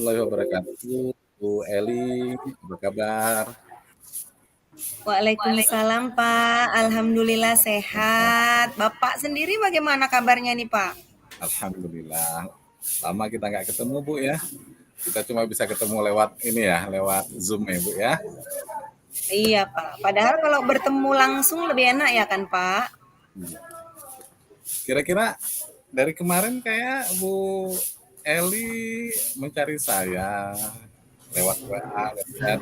warahmatullahi wabarakatuh. Bu Eli, apa kabar? Waalaikumsalam Pak, alhamdulillah sehat. Bapak sendiri bagaimana kabarnya nih Pak? Alhamdulillah. Lama kita nggak ketemu, Bu ya. Kita cuma bisa ketemu lewat ini ya, lewat Zoom ya, Bu ya. Iya Pak, padahal kalau bertemu langsung lebih enak ya kan Pak? Kira-kira dari kemarin kayak Bu Eli mencari saya lewat WA, lewat chat,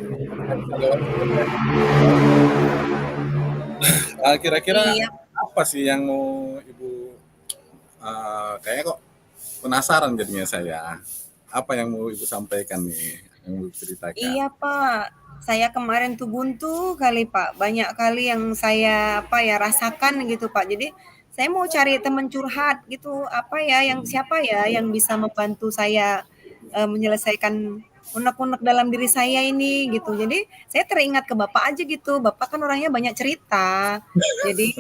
lewat Zoom ya. Kira-kira Iya, apa sih yang mau Ibu kayaknya kok penasaran jadinya saya. Apa yang mau Ibu sampaikan nih, yang mau Ibu ceritakan? iya Pak. Saya kemarin tuh buntu kali Pak, banyak kali yang saya rasakan gitu Pak. Jadi saya mau cari teman curhat gitu, siapa ya yang bisa membantu saya menyelesaikan unek-unek dalam diri saya ini gitu. Jadi saya teringat ke Bapak aja gitu. Bapak kan orangnya banyak cerita. Jadi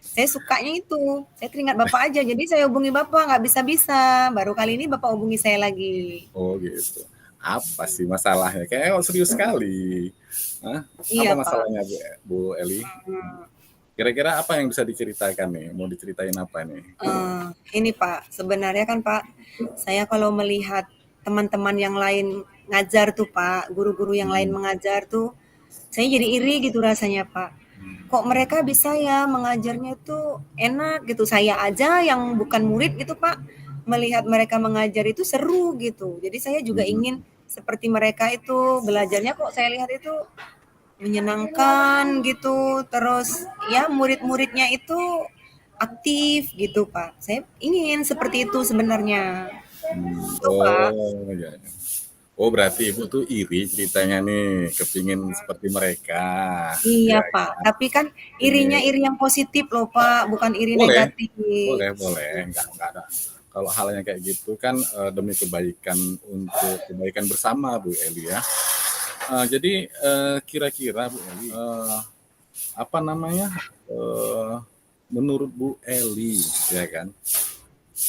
saya sukanya itu. Saya teringat Bapak aja. Jadi saya hubungi Bapak nggak bisa-bisa. Baru kali ini Bapak hubungi saya lagi. Oh gitu. Apa sih masalahnya? Kayaknya kok serius sekali. Hah? Apa Iya Pak. masalahnya Bu Eli? Kira-kira apa yang bisa diceritakan nih? Mau diceritain apa nih? Ini Pak, sebenarnya kan Pak, saya kalau melihat teman-teman yang lain ngajar tuh Pak, guru-guru yang lain Hmm. mengajar tuh, saya jadi iri gitu rasanya Pak. Kok mereka bisa ya mengajarnya tuh enak gitu, saya aja yang bukan murid gitu Pak, melihat mereka mengajar itu seru gitu. Jadi saya juga ingin Hmm. seperti mereka itu, belajarnya kok saya lihat itu menyenangkan gitu, terus ya murid-muridnya itu aktif gitu, Pak. Saya ingin seperti itu sebenarnya. Itu, Pak. Oh ya. Oh berarti Ibu tuh iri ceritanya nih, kepingin seperti mereka. Iya, Ya Pak. kan? Tapi kan irinya Ini iri yang positif loh, Pak, bukan iri boleh, negatif. boleh, enggak ada. Kalau halnya kayak gitu kan demi kebaikan untuk kebaikan bersama Bu Eli ya. Jadi kira-kira Bu Eli, apa namanya? eh, Menurut Bu Eli, ya kan?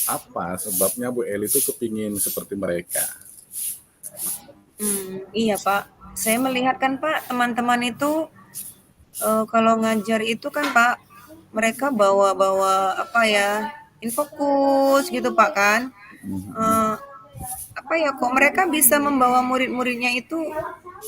Apa sebabnya Bu Eli itu kepingin seperti mereka? Iya, Pak. Saya melihat kan, Pak, teman-teman itu kalau ngajar itu kan, Pak, mereka bawa-bawa infokus gitu, Pak kan. Mhm. Eh, kok mereka bisa membawa murid-muridnya itu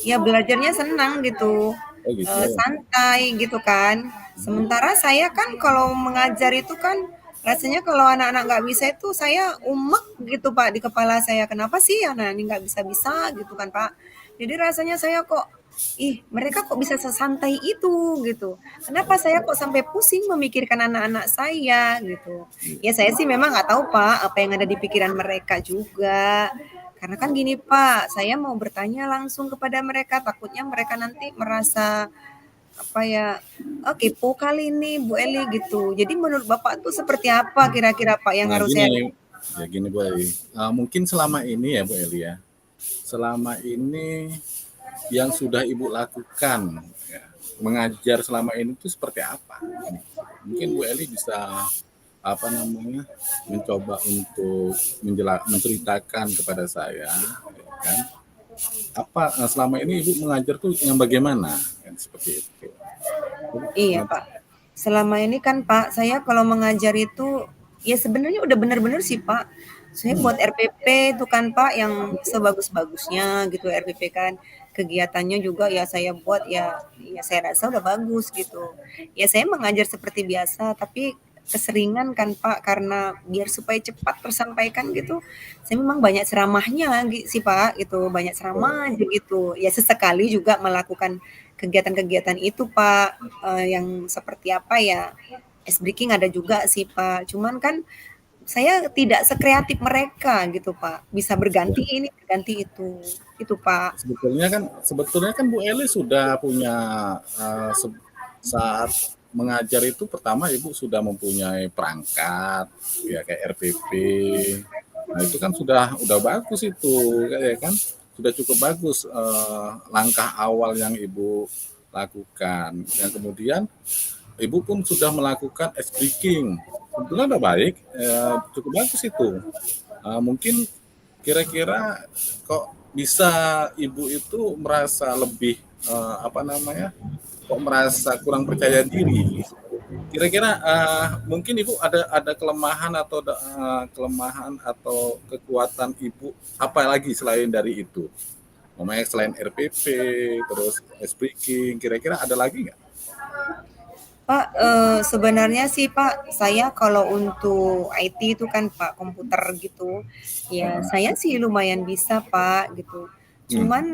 ya belajarnya senang gitu, Oh gitu. santai gitu kan. Sementara saya kan kalau mengajar itu kan rasanya kalau anak-anak nggak bisa itu saya umek gitu Pak di kepala saya. Kenapa sih anak ini nggak bisa-bisa gitu kan Pak. Jadi rasanya saya kok, ih mereka kok bisa sesantai itu gitu. Kenapa saya kok sampai pusing memikirkan anak-anak saya gitu. Ya saya sih memang nggak tahu Pak apa yang ada di pikiran mereka juga. Karena kan gini Pak, saya mau bertanya langsung kepada mereka, takutnya mereka nanti merasa apa ya, oh kepo kali ini Bu Eli gitu. Jadi menurut Bapak tuh seperti apa kira-kira Pak yang Nah harus saya gini, ya gini Bu Eli. Mungkin selama ini ya Bu Eli ya, selama ini yang sudah Ibu lakukan, ya, mengajar selama ini itu seperti apa? Mungkin Bu Eli bisa apa namanya mencoba untuk menceritakan kepada saya, ya kan? Apa selama ini Ibu mengajar tuh yang bagaimana? Kan seperti itu. Iya Pak. Selama ini kan Pak, saya kalau mengajar itu ya sebenarnya udah benar-benar sih Pak. Saya Hmm. buat RPP itu kan Pak yang sebagus-bagusnya gitu RPP kan. Kegiatannya juga ya saya buat ya saya rasa udah bagus gitu. Ya saya mengajar seperti biasa tapi keseringan kan Pak karena biar supaya cepat tersampaikan gitu. Saya memang banyak ceramahnya sih Pak gitu, banyak ceramah aja gitu. Ya sesekali juga melakukan kegiatan-kegiatan itu Pak, yang seperti apa ya, ice breaking ada juga sih Pak, cuman kan saya tidak sekreatif mereka gitu Pak, bisa berganti ini, berganti itu Pak. Sebetulnya kan Bu Eli sudah punya saat mengajar itu pertama Ibu sudah mempunyai perangkat ya kayak RPP. Nah, itu kan sudah bagus itu ya kan. Sudah cukup bagus langkah awal yang Ibu lakukan. Yang kemudian Ibu pun sudah melakukan ice breaking. Sebetulnya udah baik, cukup bagus itu. Mungkin kira-kira kok bisa ibu itu merasa lebih apa namanya, kok merasa kurang percaya diri? Kira-kira mungkin ibu ada kelemahan atau kelemahan atau kekuatan ibu apa lagi selain dari itu? Namanya selain RPP, terus speaking, kira-kira ada lagi nggak? Pak, sebenarnya sih Pak, saya kalau untuk IT itu kan Pak, komputer gitu, ya Hmm. saya sih lumayan bisa Pak, gitu. Hmm. Cuman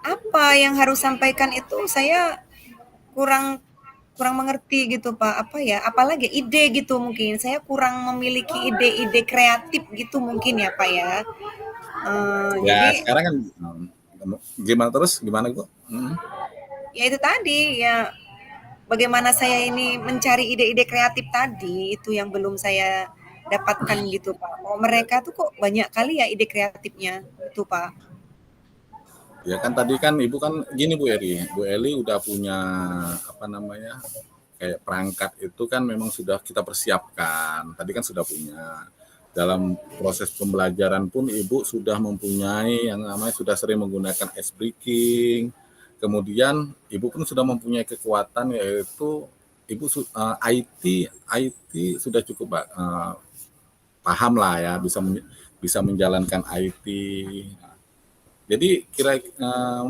apa yang harus sampaikan itu saya kurang kurang mengerti gitu Pak, apa ya, apalagi ide gitu mungkin, saya kurang memiliki ide-ide kreatif gitu mungkin ya Pak ya. Ya Jadi sekarang kan gimana terus gimana Bu? ya itu tadi, ya bagaimana saya ini mencari ide-ide kreatif tadi, itu yang belum saya dapatkan gitu, Pak. Oh, mereka tuh kok banyak kali ya ide kreatifnya, itu, Pak. Ya kan tadi kan ibu kan gini Bu Eli udah punya apa namanya kayak perangkat itu kan memang sudah kita persiapkan. Tadi kan sudah punya. Dalam proses pembelajaran pun ibu sudah mempunyai yang namanya sudah sering menggunakan ice breaking. Kemudian ibu pun sudah mempunyai kekuatan yaitu ibu IT sudah cukup paham lah ya bisa menjalankan IT. Jadi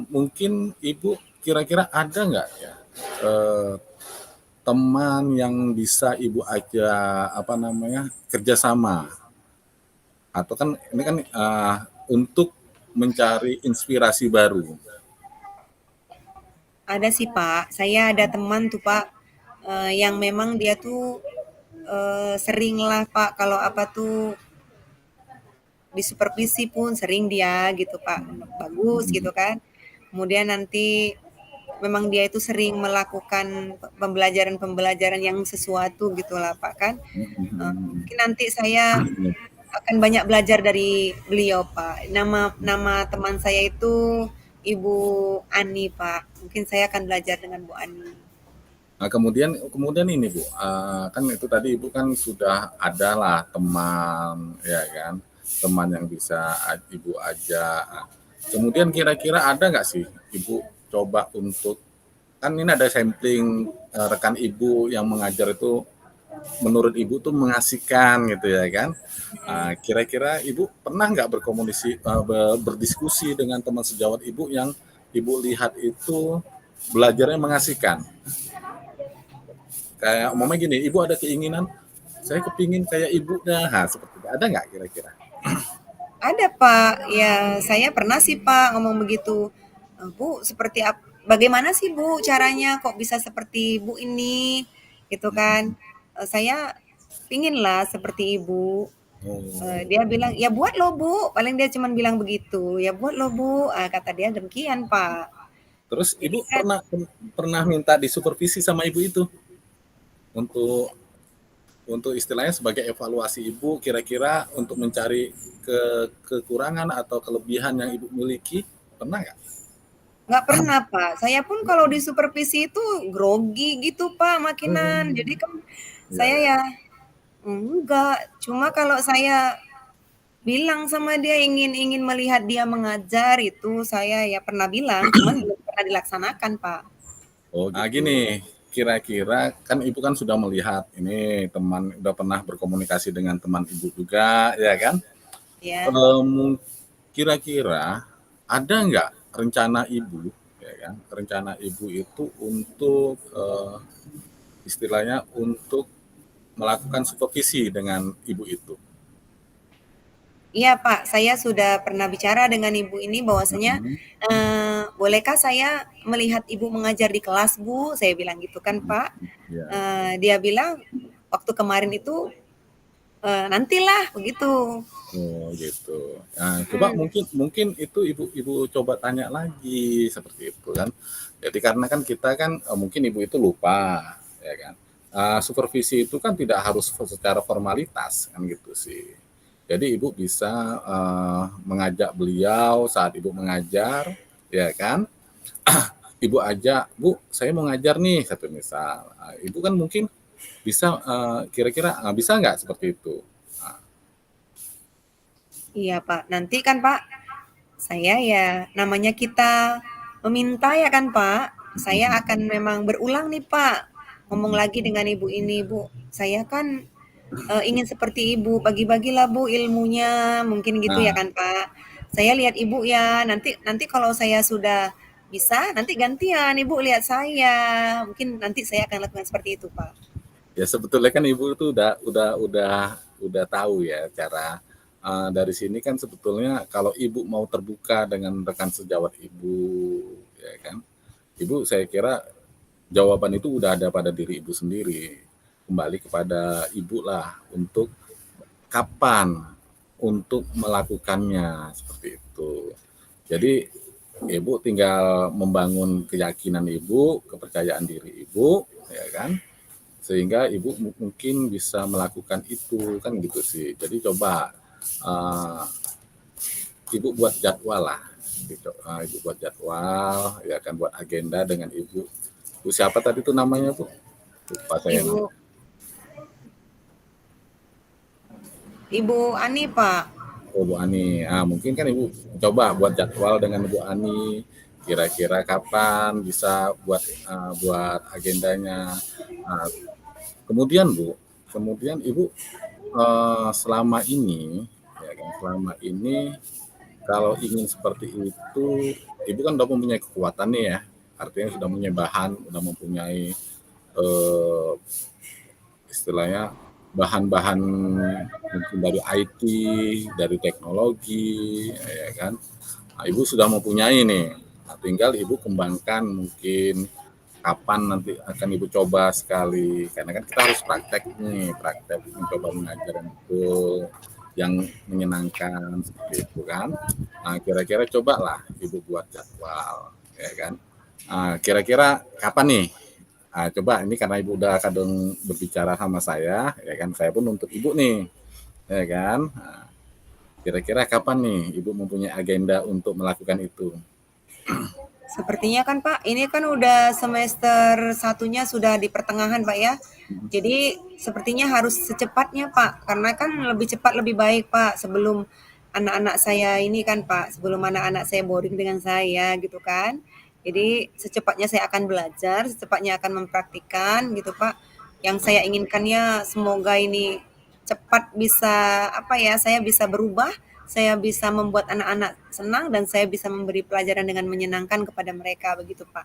mungkin ibu kira-kira ada nggak ya eh, teman yang bisa ibu ajak apa namanya kerjasama atau kan ini kan untuk mencari inspirasi baru. Ada sih, Pak. Saya ada teman tuh, Pak, yang memang dia tuh sering lah, Pak, kalau apa tuh disupervisi pun sering dia gitu, Pak. Bagus gitu kan. Kemudian nanti memang dia itu sering melakukan pembelajaran-pembelajaran yang sesuatu gitulah Pak kan. Mungkin nanti saya akan banyak belajar dari beliau Pak. Nama nama teman saya itu Ibu Ani Pak. Mungkin saya akan belajar dengan Bu Ani. Nah, kemudian ini Bu, kan itu tadi Ibu kan sudah ada lah teman ya kan, teman yang bisa Ibu ajak. Nah, kemudian kira-kira ada nggak sih Ibu coba untuk kan ini ada sampling rekan Ibu yang mengajar itu menurut Ibu tuh mengasihkan gitu ya kan. Kira-kira Ibu pernah nggak berdiskusi dengan teman sejawat Ibu yang Ibu lihat itu belajarnya mengasihkan? Kayak umpamanya gini, ibu ada keinginan, saya kepingin kayak ibu dah, nah, seperti itu. Ada nggak kira-kira? Ada Pak. Ya saya pernah sih Pak ngomong begitu. Bu seperti bagaimana sih Bu caranya kok bisa seperti Bu ini gitu kan. Saya pingin lah seperti ibu. Oh. Dia bilang, "Ya buat loh Bu," paling dia cuman bilang begitu, "Ya buat loh Bu," kata dia demikian, Pak. Terus Jadi ibu kan pernah pernah minta disupervisi sama ibu itu untuk istilahnya sebagai evaluasi ibu kira-kira untuk mencari kekurangan atau kelebihan yang ibu miliki pernah nggak? nggak pernah, Pak. Saya pun kalau disupervisi itu grogi gitu, Pak, makinan. Jadi kan Iya saya ya. ya enggak, cuma kalau saya bilang sama dia ingin ingin melihat dia mengajar itu saya ya pernah bilang, cuman belum pernah dilaksanakan, Pak, Oh, gitu. gini, kira-kira kan ibu kan sudah melihat ini teman udah pernah berkomunikasi dengan teman ibu juga, ya kan? Ya. Mmm, kira-kira ada nggak rencana ibu, ya kan, rencana ibu itu untuk, istilahnya untuk melakukan supervisi dengan ibu itu? Iya, Pak, saya sudah pernah bicara dengan ibu ini bahwasanya, Mhm, "Bolehkah saya melihat ibu mengajar di kelas, Bu?" Saya bilang gitu kan, mhm, Pak. iya. Dia bilang waktu kemarin itu, "Nantilah," begitu. Oh, gitu. Nah, coba Mhm. mungkin mungkin itu ibu ibu coba tanya lagi seperti itu kan. Jadi karena kan kita kan, mungkin ibu itu lupa, ya kan. Supervisi itu kan tidak harus secara formalitas kan gitu sih. Jadi ibu bisa, mengajak beliau saat ibu mengajar, ya kan. Ibu ajak, "Bu, saya mau ngajar nih," satu misal. Ibu kan mungkin bisa, kira-kira, bisa nggak seperti itu? Nah, Iya, Pak. Nanti kan, Pak, Saya ya namanya kita meminta ya kan Pak, saya akan memang berulang nih Pak, ngomong lagi dengan ibu ini, "Bu, saya kan, ingin seperti Ibu, bagi-bagilah Bu ilmunya," mungkin gitu ya Nah, kan Pak. "Saya lihat Ibu ya, nanti nanti kalau saya sudah bisa, nanti gantian Ibu lihat saya." Mungkin nanti saya akan lakukan seperti itu Pak. ya sebetulnya kan Ibu itu udah tahu ya cara, dari sini kan sebetulnya kalau Ibu mau terbuka dengan rekan sejawat Ibu, ya kan, Ibu saya kira jawaban itu udah ada pada diri Ibu sendiri. Kembali kepada Ibu lah untuk kapan untuk melakukannya, seperti itu. Jadi Ibu tinggal membangun keyakinan Ibu, kepercayaan diri Ibu, ya kan? Sehingga Ibu mungkin bisa melakukan itu, kan gitu sih. Jadi coba uh, Ibu buat jadwal lah. Gitu. Ibu buat jadwal, ya kan buat agenda dengan Ibu. Bu siapa tadi tuh namanya Bu? Lupa saya Ibu namanya. Ibu Ani Pak. Oh Bu Ani. Mungkin kan Ibu coba buat jadwal dengan Bu Ani. Kira-kira kapan bisa buat agendanya. Nah, kemudian Bu, kemudian Ibu selama ini, ya kan, selama ini kalau ingin seperti itu, Ibu kan udah mempunyai kekuatan nih ya, artinya sudah mempunyai bahan, sudah mempunyai eh, istilahnya bahan-bahan mungkin dari IT, dari teknologi, ya kan. Nah, Ibu sudah mempunyai nih. Nah, tinggal Ibu kembangkan mungkin kapan nanti akan Ibu coba sekali. Karena kan kita harus praktek nih, praktek mencoba mengajar yang betul, yang menyenangkan seperti itu kan. Nah, kira-kira cobalah Ibu buat jadwal, ya kan. Kira-kira kapan nih? Coba ini karena Ibu udah kadang berbicara sama saya, ya kan, saya pun untuk Ibu nih, ya kan. Kira-kira kapan nih Ibu mempunyai agenda untuk melakukan itu? Sepertinya kan Pak, ini kan udah semester satunya sudah di pertengahan Pak ya. Jadi sepertinya harus secepatnya Pak, karena kan lebih cepat lebih baik Pak sebelum anak-anak saya ini kan Pak, sebelum anak-anak saya boring dengan saya gitu kan. Jadi secepatnya saya akan belajar, secepatnya akan mempraktikkan gitu Pak. Yang saya inginkannya semoga ini cepat bisa apa ya, saya bisa berubah, saya bisa membuat anak-anak senang dan saya bisa memberi pelajaran dengan menyenangkan kepada mereka begitu, Pak.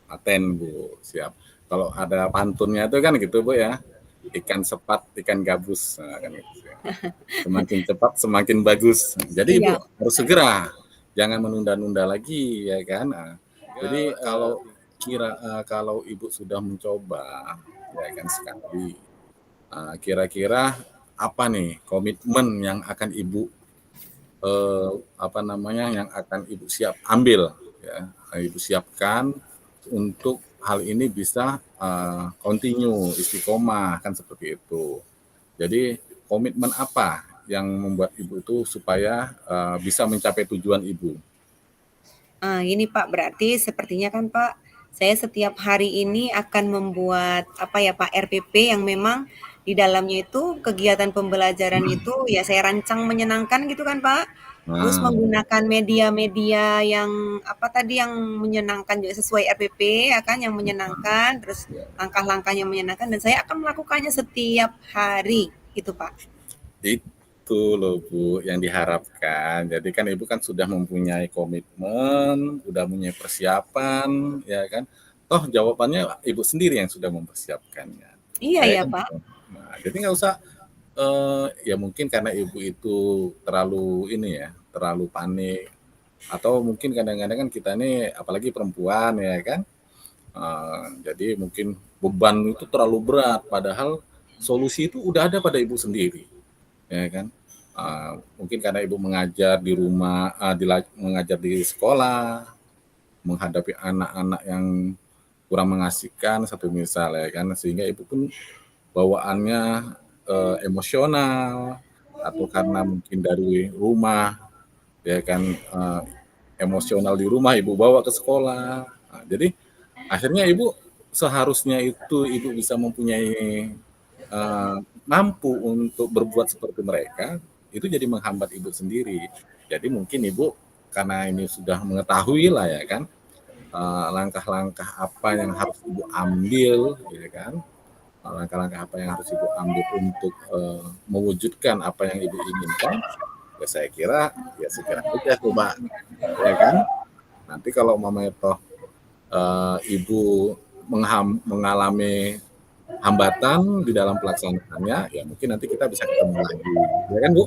Paten Bu, siap. Kalau ada pantunnya itu kan gitu Bu ya, ikan sepat, ikan gabus, nah, kan gitu. Semakin cepat semakin bagus. Jadi Ibu Iya. harus segera, jangan menunda-nunda lagi ya kan. Jadi kalau Ibu sudah mencoba ya kan sekali, kira-kira apa nih komitmen yang akan Ibu apa namanya yang akan Ibu siap ambil ya, Ibu siapkan untuk hal ini bisa continue istiqomah kan seperti itu. Jadi komitmen apa yang membuat Ibu itu supaya bisa mencapai tujuan Ibu? Ini Pak, berarti sepertinya kan Pak, saya setiap hari ini akan membuat apa ya Pak, RPP yang memang di dalamnya itu kegiatan pembelajaran itu ya saya rancang menyenangkan gitu kan Pak. Terus Nah, menggunakan media-media yang apa tadi yang menyenangkan juga sesuai RPP ya kan, yang menyenangkan, terus ya, langkah-langkahnya menyenangkan dan saya akan melakukannya setiap hari gitu Pak. itu loh Bu yang diharapkan. Jadi kan Ibu kan sudah mempunyai komitmen, sudah mempunyai persiapan, ya kan. Toh jawabannya Ibu sendiri yang sudah mempersiapkannya. Iya Saya ya kan Pak. gitu. Nah, jadi nggak usah ya mungkin karena Ibu itu terlalu ini ya, terlalu panik atau mungkin kadang-kadang kan kita ini apalagi perempuan ya kan, jadi mungkin beban itu terlalu berat padahal solusi itu udah ada pada Ibu sendiri, ya kan. Mungkin karena Ibu mengajar di rumah, mengajar di sekolah, menghadapi anak-anak yang kurang mengasihkan satu misal ya kan, sehingga Ibu pun bawaannya emosional atau karena mungkin dari rumah ya kan emosional di rumah Ibu bawa ke sekolah. Nah, jadi akhirnya Ibu seharusnya itu Ibu bisa mempunyai mampu untuk berbuat seperti mereka, itu jadi menghambat Ibu sendiri. Jadi mungkin Ibu karena ini sudah mengetahui lah ya kan, langkah-langkah apa yang harus Ibu ambil, ya kan, langkah-langkah apa yang harus Ibu ambil untuk mewujudkan apa yang Ibu inginkan, ya saya kira ya segera aja coba, ya kan. Nanti kalau umpamanya toh Ibu mengalami hambatan di dalam pelaksanaannya, ya mungkin nanti kita bisa ketemu lagi, ya kan Bu?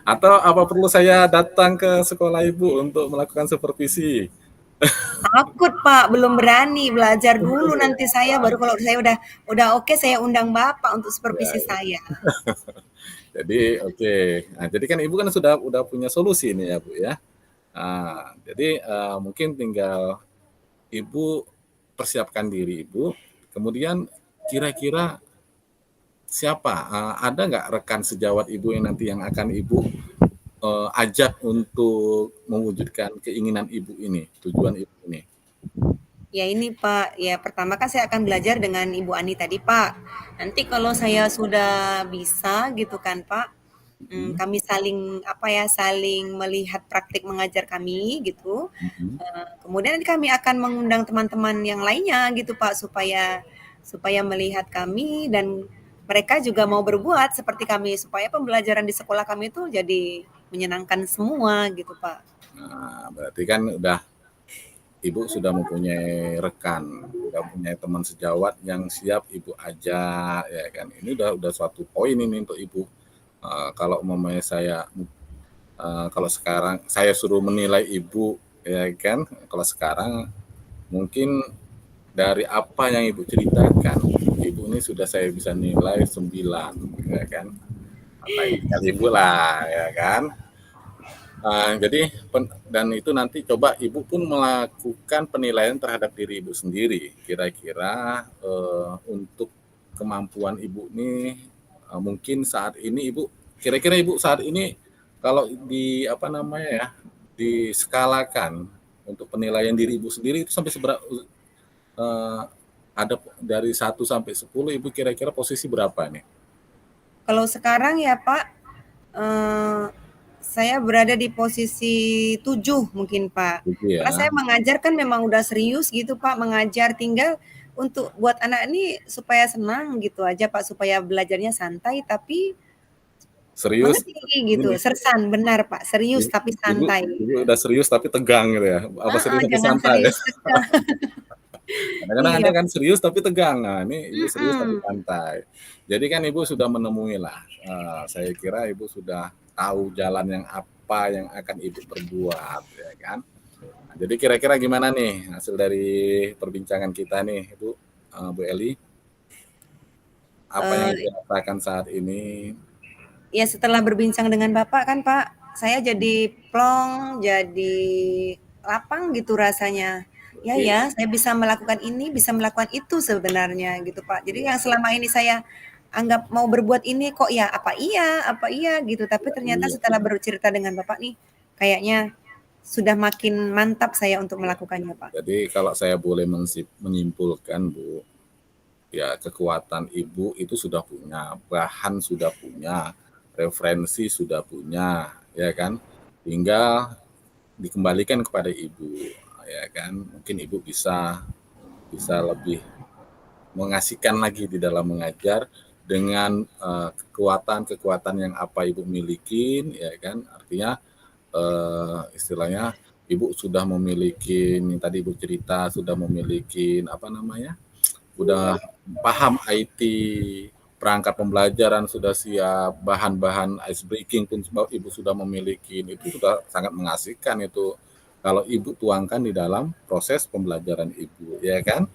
Atau apa perlu saya datang ke sekolah Ibu untuk melakukan supervisi? Takut Pak, belum berani, belajar dulu nanti saya, baru kalau saya udah oke, saya undang Bapak untuk Ya, supervisi ya. saya. Jadi oke. Nah, jadi kan Ibu kan udah punya solusi nih ya Bu ya. Nah, jadi mungkin tinggal Ibu persiapkan diri Ibu, kemudian kira-kira siapa, ada nggak rekan sejawat Ibu yang nanti yang akan Ibu ajak untuk mewujudkan keinginan Ibu ini, tujuan Ibu ini? Ya ini Pak, ya pertama kan saya akan belajar dengan Ibu Ani tadi Pak. Nanti kalau saya sudah bisa gitu kan Pak, Mhm, kami saling apa ya, saling melihat praktik mengajar kami gitu. mhm. Kemudian nanti kami akan mengundang teman-teman yang lainnya gitu Pak, supaya supaya melihat kami dan mereka juga mau berbuat seperti kami, supaya pembelajaran di sekolah kami itu jadi menyenangkan semua gitu Pak. Nah, berarti kan Ibu sudah mempunyai rekan, sudah mempunyai teman sejawat yang siap Ibu ajak, ya kan. Ini udah suatu poin ini untuk Ibu. Kalau umpamanya kalau sekarang saya suruh menilai Ibu, ya kan, kalau sekarang mungkin dari apa yang Ibu ceritakan, Ibu ini sudah saya bisa nilai 9, ya kan. Mata Ibu lah, ya kan. Jadi dan itu nanti coba Ibu pun melakukan penilaian terhadap diri Ibu sendiri. Kira-kira untuk kemampuan Ibu ini mungkin saat ini kira-kira Ibu saat ini kalau di apa namanya ya, diskalakan untuk penilaian diri Ibu sendiri itu sampai seberapa, ada dari 1 sampai 10 Ibu kira-kira posisi berapa nih? Kalau sekarang ya Pak, eh, saya berada di posisi 7 mungkin Pak. Gitu Karena ya. saya mengajar kan memang udah serius gitu Pak, mengajar tinggal untuk buat anak ini supaya senang gitu aja Pak, supaya belajarnya santai tapi Serius mengerti gitu. ini Sersan, benar Pak, serius Ibu tapi Ibu santai. Ibu udah serius tapi tegang gitu ya? Apa serius tapi Jangan santai? serius tegang. Kadang-kadang ada Iya, kan serius tapi tegang. Nah, ini Ibu serius tapi mhm. santai. Jadi kan Ibu sudah menemui lah, saya kira Ibu sudah tahu jalan yang apa yang akan Ibu perbuat, ya kan. Nah, jadi kira-kira gimana nih hasil dari perbincangan kita nih, Bu Eli? Apa yang Ibu Eee, rasakan saat ini? ya setelah berbincang dengan Bapak kan Pak, saya jadi plong, jadi lapang gitu rasanya. Ya Oke, ya, saya bisa melakukan ini, bisa melakukan itu sebenarnya gitu Pak. Jadi iya, yang selama ini saya anggap mau berbuat ini kok ya apa iya gitu. Tapi iya, ternyata iya. setelah bercerita dengan Bapak nih, kayaknya sudah makin mantap saya untuk Iya. melakukannya Pak. Jadi kalau saya boleh menyimpulkan, Bu, ya kekuatan Ibu itu sudah punya, bahan sudah punya, referensi sudah punya, ya kan? Tinggal dikembalikan kepada Ibu, ya kan? Mungkin Ibu bisa bisa lebih mengasihkan lagi di dalam mengajar dengan kekuatan-kekuatan yang apa Ibu milikin, ya kan? Artinya istilahnya Ibu sudah memiliki, ini tadi Ibu cerita sudah memiliki apa namanya, udah paham IT, perangkat pembelajaran sudah siap, bahan-bahan ice breaking pun Ibu sudah memiliki, itu sudah sangat mengasihkan itu kalau Ibu tuangkan di dalam proses pembelajaran Ibu, ya kan?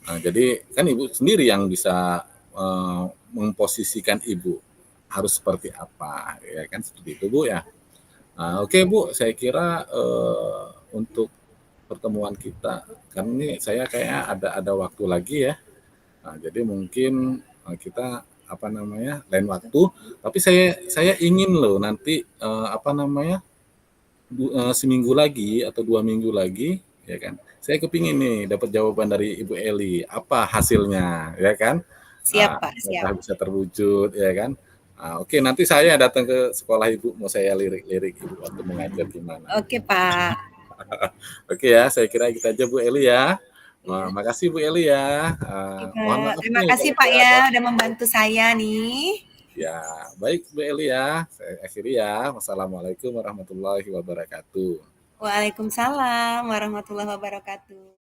Nah, jadi kan Ibu sendiri yang bisa memposisikan Ibu harus seperti apa, ya kan seperti itu Bu ya. Nah, oke Bu, saya kira untuk pertemuan kita, kan ini saya kayaknya ada waktu lagi ya. Nah, jadi mungkin kita apa namanya lain waktu. Tapi saya ingin loh nanti apa namanya seminggu lagi atau 2 minggu lagi, ya kan? Saya kepingin nih dapat jawaban dari Ibu Eli apa hasilnya, ya kan? Siap Pak, siap. Apakah bisa terwujud, ya kan? Oke, nanti saya datang ke sekolah Ibu, mau saya lirik-lirik Ibu waktu mengajar gimana. Oke, Pak. Oke ya, saya kira gitu aja Bu Eli ya. Iya. Makasih Bu Eli ya. Oke, Mohon Pak. maaf Terima nih kasih, kalau Pak, saya ya, ada. udah membantu saya nih. Ya, baik Bu Eli ya. Saya akhiri ya. Wassalamualaikum warahmatullahi wabarakatuh. Waalaikumsalam warahmatullahi wabarakatuh.